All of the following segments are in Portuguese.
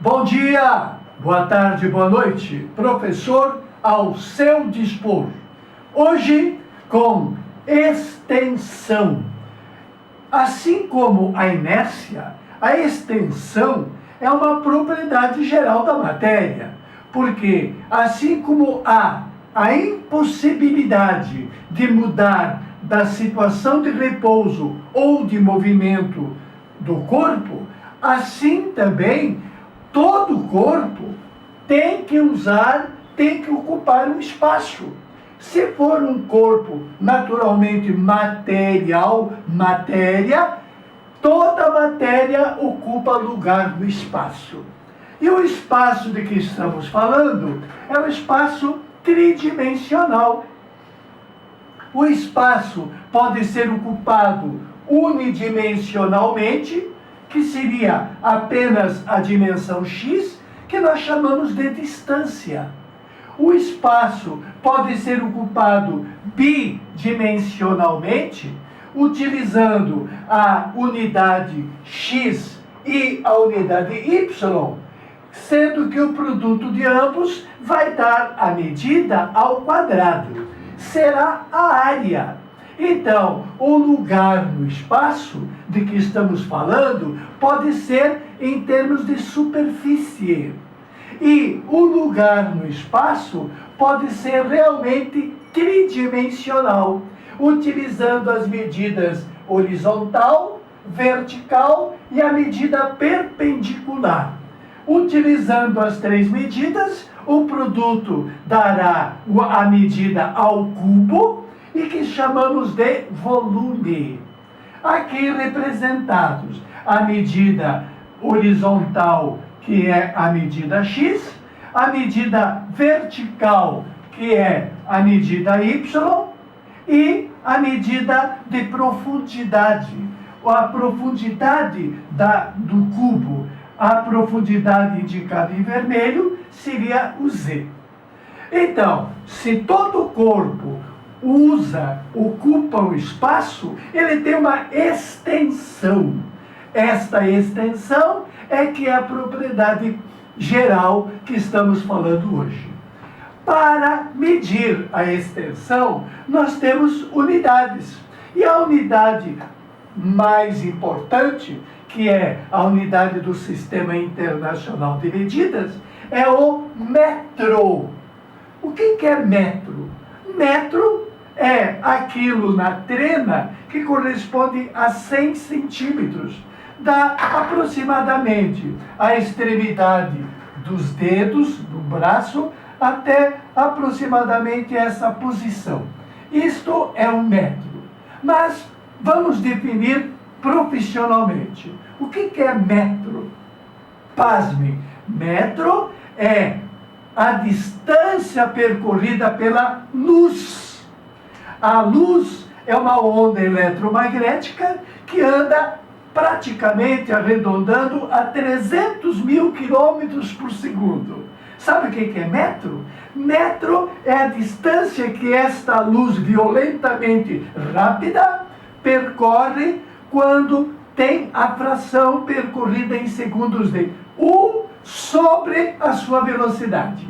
Bom dia, boa tarde, boa noite. Professor ao seu dispor. Hoje com extensão. Assim como a inércia, a extensão é uma propriedade geral da matéria, porque assim como há a impossibilidade de mudar da situação de repouso ou de movimento do corpo, assim também todo o corpo tem que ocupar um espaço. Se for um corpo naturalmente material, matéria, toda matéria ocupa lugar no espaço. E o espaço de que estamos falando é o espaço tridimensional. O espaço pode ser ocupado unidimensionalmente, que seria apenas a dimensão x, que nós chamamos de distância. O espaço pode ser ocupado bidimensionalmente, utilizando a unidade x e a unidade y, sendo que o produto de ambos vai dar a medida ao quadrado. Será a área. Então, o lugar no espaço de que estamos falando pode ser em termos de superfície. E o lugar no espaço pode ser realmente tridimensional, utilizando as medidas horizontal, vertical e a medida perpendicular. Utilizando as três medidas, o produto dará a medida ao cubo, e que chamamos de volume. Aqui representados a medida horizontal, que é a medida x, a medida vertical, que é a medida y, e a medida de profundidade. A profundidade do cubo, a profundidade indicada em vermelho, seria o z. Então, se todo o corpo ocupa o espaço, ele tem uma extensão. Esta extensão é que é a propriedade geral que estamos falando hoje. Para medir a extensão, nós temos unidades. E a unidade mais importante, que é a unidade do Sistema Internacional de Medidas, é o metro. O que é metro? Metro é aquilo na trena que corresponde a 100 centímetros. Dá aproximadamente a extremidade dos dedos do braço até aproximadamente essa posição. Isto é um metro. Mas vamos definir profissionalmente. O que é metro? Pasme, metro é a distância percorrida pela luz. A luz é uma onda eletromagnética que anda praticamente arredondando a 300 mil quilômetros por segundo. Sabe o que é metro? Metro é a distância que esta luz violentamente rápida percorre quando tem a fração percorrida em segundos de 1 sobre a sua velocidade.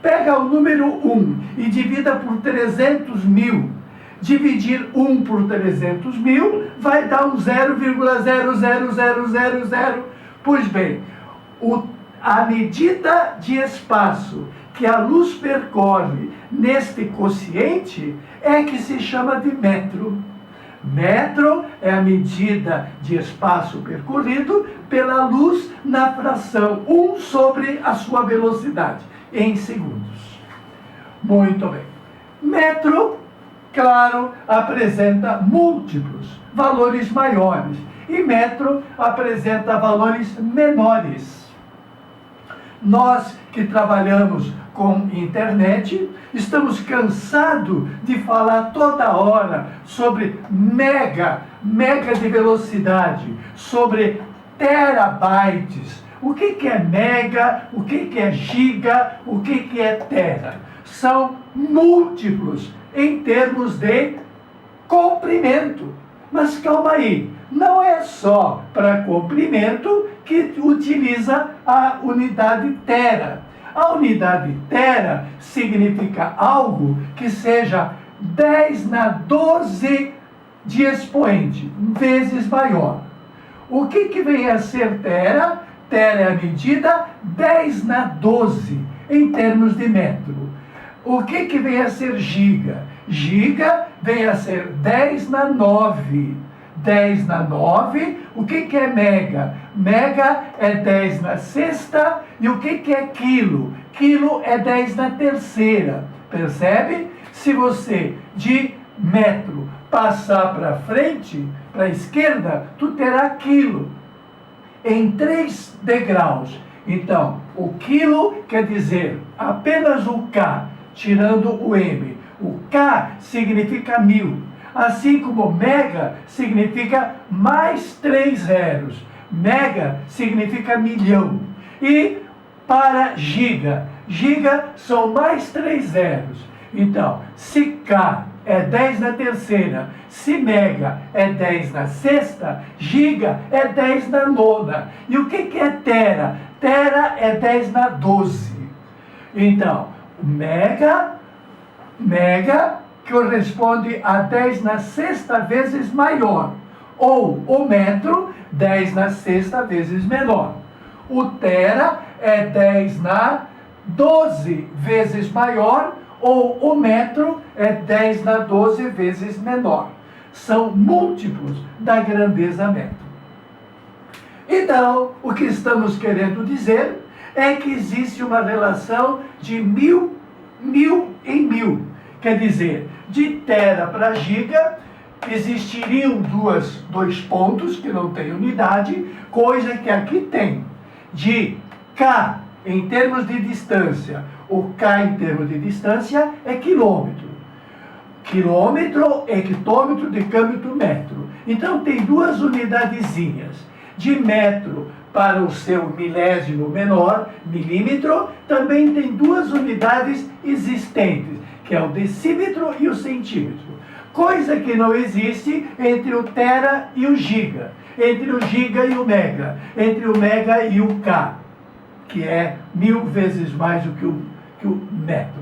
Pega o número 1 e divida por 300 mil. Dividir 1 por 300 mil vai dar um 0,00000. Pois bem, a medida de espaço que a luz percorre neste quociente é que se chama de metro. Metro é a medida de espaço percorrido pela luz na fração 1 sobre a sua velocidade, em segundos. Muito bem. Metro, claro, apresenta múltiplos, valores maiores, e metro apresenta valores menores. Nós que trabalhamos com internet, estamos cansados de falar toda hora sobre mega de velocidade, sobre terabytes. O que é mega, o que é giga, o que é tera? São múltiplos em termos de comprimento. Mas calma aí, não é só para comprimento que utiliza a unidade tera. A unidade tera significa algo que seja 10 na 12 de expoente, vezes maior. O que vem a ser tera? Tera é a medida 10 na 12, em termos de metro. O que vem a ser giga? Giga vem a ser 10 na 9. 10 na 9, o que é mega? Mega é 10 na sexta, e o que é quilo? Quilo é 10 na terceira, percebe? Se você, de metro, passar para frente, para a esquerda, tu terá quilo, em 3 degraus. Então, o quilo quer dizer apenas o K, tirando o M. O K significa 1000. Assim como mega significa mais 3 zeros. Mega significa milhão. E para giga, giga são mais 3 zeros. Então, se K é 10 na terceira, se mega é 10 na sexta, giga é 10 na nona. E o que é tera? Tera é 10 na 12. Então, mega corresponde a 10 na sexta vezes maior, ou o metro, 10 na sexta vezes menor. O tera é 10 na 12 vezes maior, ou o metro é 10 na 12 vezes menor. São múltiplos da grandeza metro. Então, o que estamos querendo dizer é que existe uma relação de 1000 em 1000. Quer dizer, de tera para giga, existiriam dois pontos que não têm unidade, coisa que aqui tem. De K, em termos de distância, o K em termos de distância é quilômetro. Quilômetro, hectômetro, decâmetro, metro. Então, tem duas unidadezinhas. De metro para o seu milésimo menor, milímetro, também tem duas unidades existentes, que é o decímetro e o centímetro. Coisa que não existe entre o tera e o giga, entre o giga e o mega, entre o mega e o K, que é 1000 vezes mais do que o metro.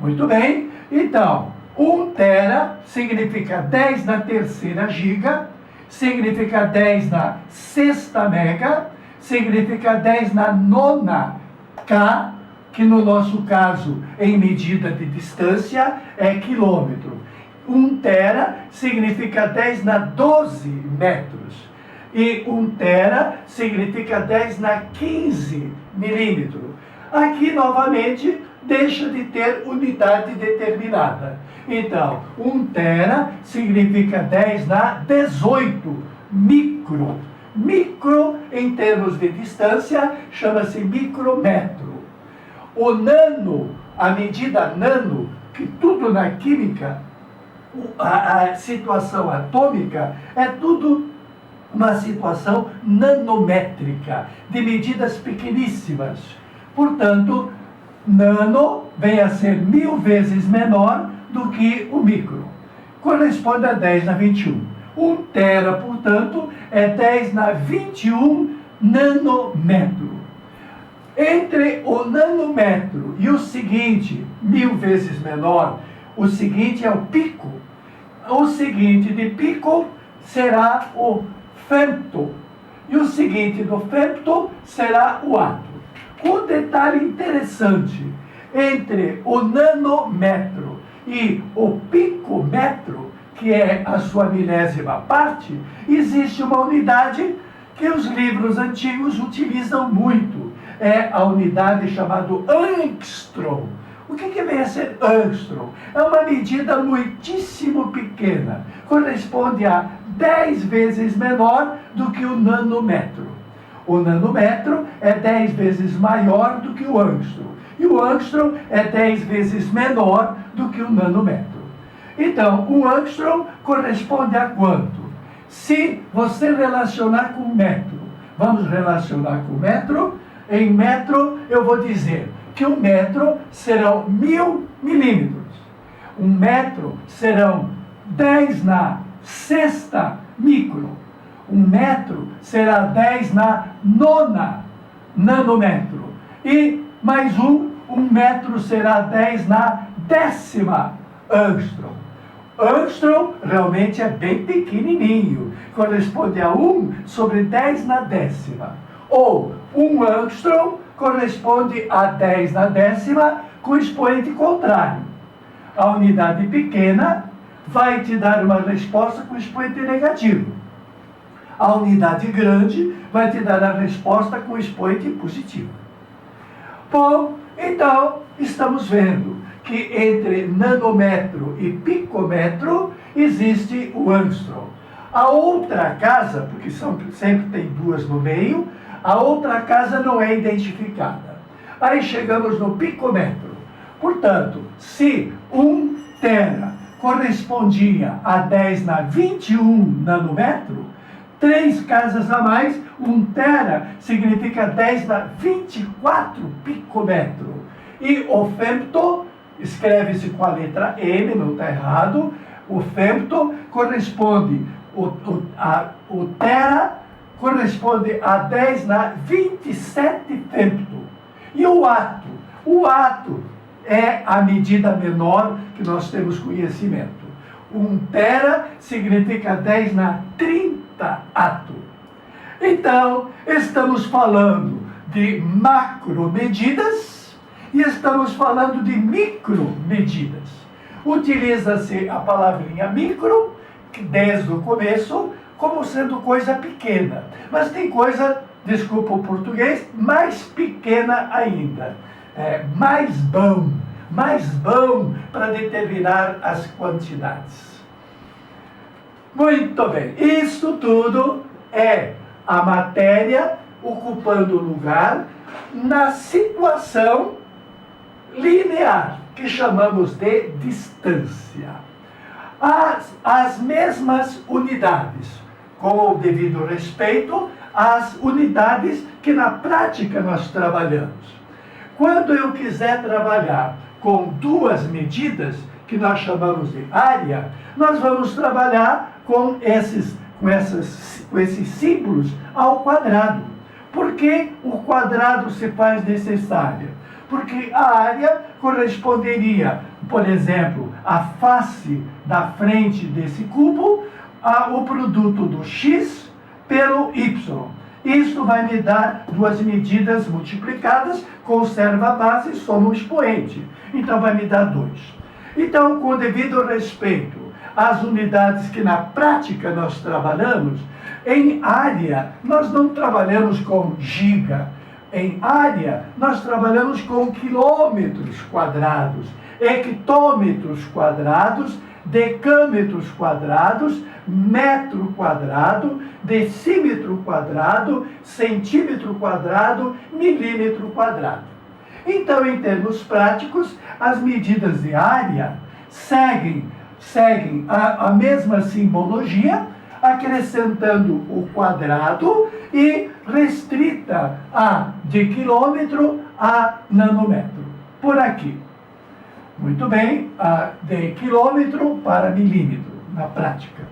Muito bem, então, 1 tera significa 10 na terceira giga, significa 10 na sexta mega, significa 10 na nona K, que no nosso caso, em medida de distância, é quilômetro. 1 tera significa 10 na 12 metros. E 1 tera significa 10 na 15 milímetro. Aqui, novamente, deixa de ter unidade determinada. Então, 1 tera significa 10 na 18 micro. Micro, em termos de distância, chama-se micrometro. O nano, a medida nano, que tudo na química, a situação atômica, é tudo uma situação nanométrica, de medidas pequeníssimas. Portanto, nano vem a ser 1000 vezes menor do que o micro. Corresponde a 10 na 21. 1 tera, portanto, é 10 na 21 nanômetro. Entre o nanômetro e o seguinte, 1000 vezes menor, o seguinte é o pico. O seguinte de pico será o femto. E o seguinte do femto será o ato. Um detalhe interessante, entre o nanômetro e o picômetro, que é a sua milésima parte, existe uma unidade que os livros antigos utilizam muito. É a unidade chamada angstrom. O que vem a ser angstrom? É uma medida muitíssimo pequena. Corresponde a 10 vezes menor do que o nanômetro. O nanômetro é 10 vezes maior do que o angstrom. E o angstrom é 10 vezes menor do que o nanômetro. Então, o angstrom corresponde a quanto? Se você relacionar com metro, vamos relacionar com metro, em metro eu vou dizer que um metro serão 1000 milímetros. Um metro serão 10 na sexta micro. 1 metro será 10 na nona nanômetro. E mais 1 metro será 10 na décima angstrom. Angstrom realmente é bem pequenininho, corresponde a 1 sobre 10 na décima. Ou 1 angstrom corresponde a 10 na décima com expoente contrário. A unidade pequena vai te dar uma resposta com expoente negativo. A unidade grande vai te dar a resposta com expoente positivo. Bom, então estamos vendo que entre nanômetro e picômetro existe o angstrom. A outra casa, porque sempre tem duas no meio, a outra casa não é identificada. Aí chegamos no picômetro. Portanto, se 1 tera correspondia a 10 na 21 nanômetro, 3 casas a mais, 1 tera significa 10 na 24 picômetro. E o femto escreve-se com a letra M, não está errado. O femto corresponde, o tera corresponde a 10 na 27 femto. E o ato é a medida menor que nós temos conhecimento. 1 tera significa 10 na 30 ato. Então, estamos falando de macromedidas e estamos falando de micromedidas. Utiliza-se a palavrinha micro, desde o começo, como sendo coisa pequena. Mas tem coisa, desculpa o português, mais pequena ainda. Mais bom para determinar as quantidades. Muito bem, isso tudo é a matéria ocupando lugar na situação linear, que chamamos de distância. As mesmas unidades, com o devido respeito às unidades que na prática nós trabalhamos. Quando eu quiser trabalhar com duas medidas, que nós chamamos de área, nós vamos trabalhar com esses símbolos ao quadrado. Por que o quadrado se faz necessário? Porque a área corresponderia, por exemplo, à face da frente desse cubo, ao produto do x pelo y. Isto vai me dar duas medidas multiplicadas, conserva a base e soma o expoente. Então vai me dar 2. Então, com devido respeito às unidades que na prática nós trabalhamos, em área nós não trabalhamos com giga. Em área nós trabalhamos com quilômetros quadrados, hectômetros quadrados, decâmetros quadrados, metro quadrado, decímetro quadrado, centímetro quadrado, milímetro quadrado. Então, em termos práticos, as medidas de área seguem a mesma simbologia, acrescentando o quadrado e restrita de quilômetro a nanômetro. Por aqui. Muito bem, de quilômetro para milímetro, na prática.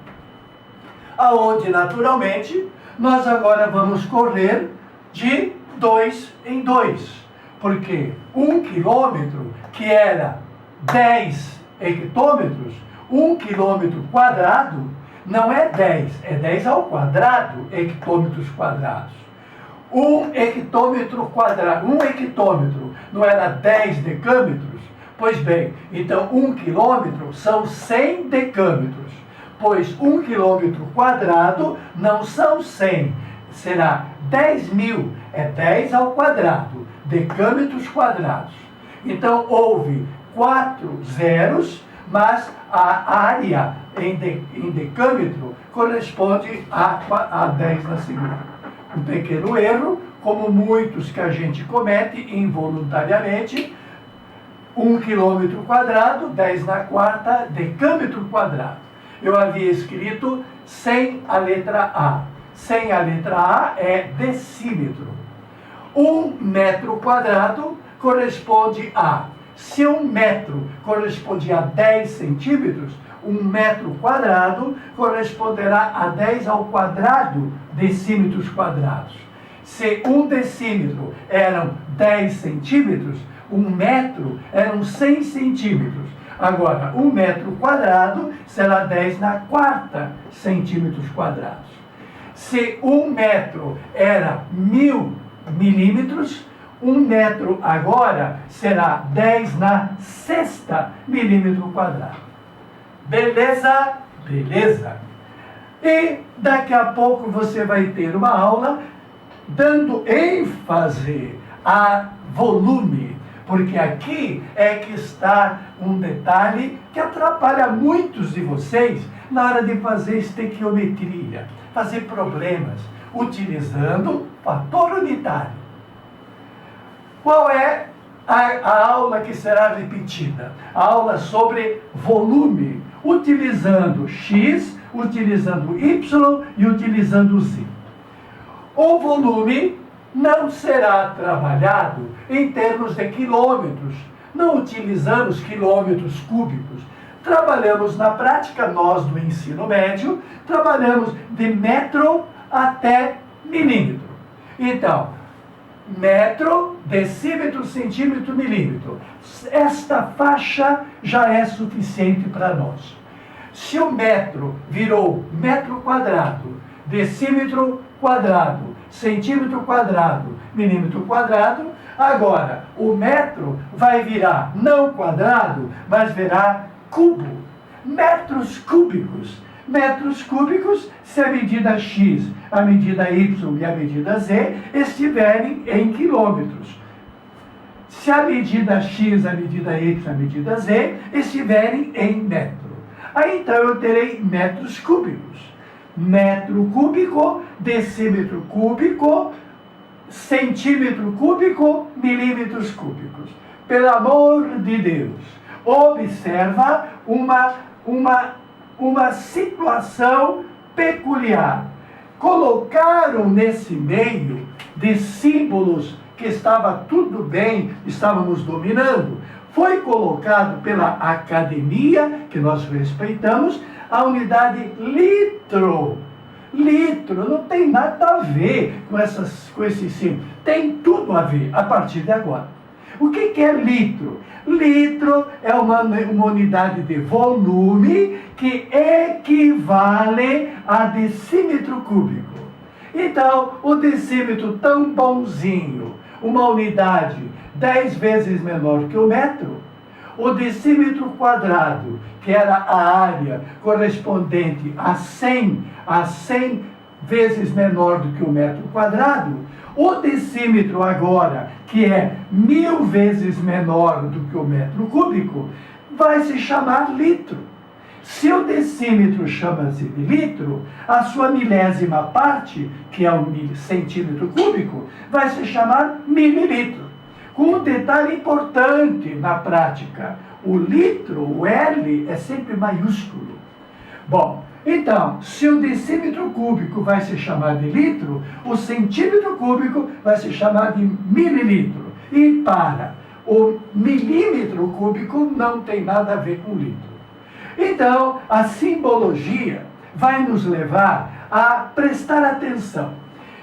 Aonde, naturalmente, nós agora vamos correr de 2 em 2. Porque 1 quilômetro, que era 10 hectômetros, 1 quilômetro quadrado, não é 10, é 10 ao quadrado hectômetros quadrados. 1 hectômetro quadrado, 1 hectômetro não era 10 decâmetros? Pois bem, então 1 quilômetro são 100 decâmetros, pois 1 quilômetro quadrado não são 100, será 10.000, é 10 ao quadrado, decâmetros quadrados. Então houve 4 zeros, mas a área em decâmetro corresponde a 10 na segunda. Um pequeno erro, como muitos que a gente comete involuntariamente. 1 quilômetro quadrado, 10 na quarta, decâmetro quadrado. Eu havia escrito sem a letra A. Sem a letra A é decímetro. 1 metro quadrado corresponde a Se 1 metro corresponde a 10 centímetros, 1 metro quadrado corresponderá a 10 ao quadrado decímetros quadrados. Se 1 decímetro eram 10 centímetros, 1 metro eram 100 centímetros. Agora, 1 metro quadrado será 10 na quarta centímetros quadrados. Se 1 metro era 1000 milímetros, 1 metro agora será 10 na sexta milímetro quadrado. Beleza? Beleza. E daqui a pouco você vai ter uma aula dando ênfase a volume, porque aqui é que está um detalhe que atrapalha muitos de vocês na hora de fazer estequiometria, fazer problemas, utilizando fator unitário. Qual é a aula que será repetida? A aula sobre volume, utilizando X, utilizando Y e utilizando Z. O volume não será trabalhado em termos de quilômetros. Não utilizamos quilômetros cúbicos. Trabalhamos na prática, nós do ensino médio, trabalhamos de metro até milímetro. Então, metro, decímetro, centímetro, milímetro. Esta faixa já é suficiente para nós. Se o metro virou metro quadrado, decímetro quadrado, centímetro quadrado, milímetro quadrado, agora o metro vai virar não quadrado, mas virá cubo. Metros cúbicos. Metros cúbicos se a medida X, a medida Y e a medida Z estiverem em quilômetros. Se a medida X, a medida Y, a medida Z estiverem em metro. Aí então eu terei metros cúbicos. Metro cúbico, decímetro cúbico, centímetro cúbico, milímetros cúbicos. Pelo amor de Deus, observa uma situação peculiar. Colocaram nesse meio de símbolos que estava tudo bem, estávamos dominando, foi colocado pela academia, que nós respeitamos, a unidade litro. Litro não tem nada a ver com esses símbolos. Tem tudo a ver a partir de agora. O que é litro? Litro é uma unidade de volume que equivale a decímetro cúbico. Então, o decímetro tão bonzinho, uma unidade 10 vezes menor que o metro, o decímetro quadrado, que era a área correspondente a 100 vezes menor do que o metro quadrado, o decímetro agora, que é 1000 vezes menor do que o metro cúbico, vai se chamar litro. Se o decímetro chama-se de litro, a sua milésima parte, que é o centímetro cúbico, vai se chamar mililitro. Com um detalhe importante na prática, o litro, o L, é sempre maiúsculo. Bom, então, se o decímetro cúbico vai se chamar de litro, o centímetro cúbico vai se chamar de mililitro. E para o milímetro cúbico não tem nada a ver com litro. Então, a simbologia vai nos levar a prestar atenção.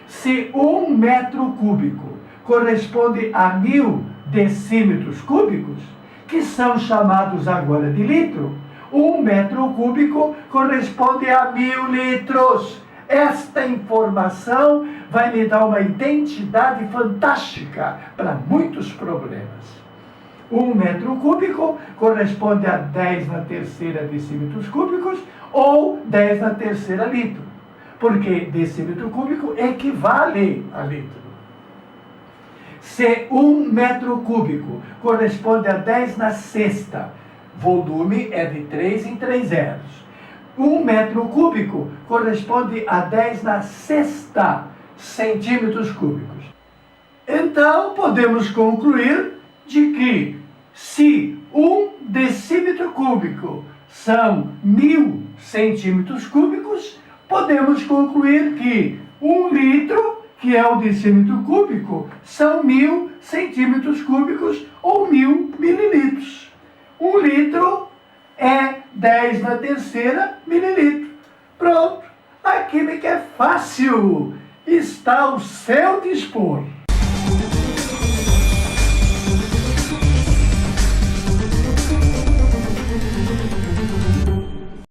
Se 1 metro cúbico corresponde a 1000 decímetros cúbicos, que são chamados agora de litro, 1 metro cúbico corresponde a 1000 litros. Esta informação vai me dar uma identidade fantástica para muitos problemas. 1 metro cúbico corresponde a 10 na terceira decímetros cúbicos ou 10 na terceira litro, porque decímetro cúbico equivale a litro. Se 1 metro cúbico corresponde a 10 na sexta, volume é de 3 em 3 zeros. 1 metro cúbico corresponde a 10 na sexta centímetros cúbicos. Então, podemos concluir de que, se 1 decímetro cúbico são 1000 centímetros cúbicos, podemos concluir que 1 litro que é o decímetro cúbico, são 1.000 centímetros cúbicos ou 1.000 mililitros. 1 litro é 10 na terceira mililitro. Pronto, a química é fácil, está ao seu dispor.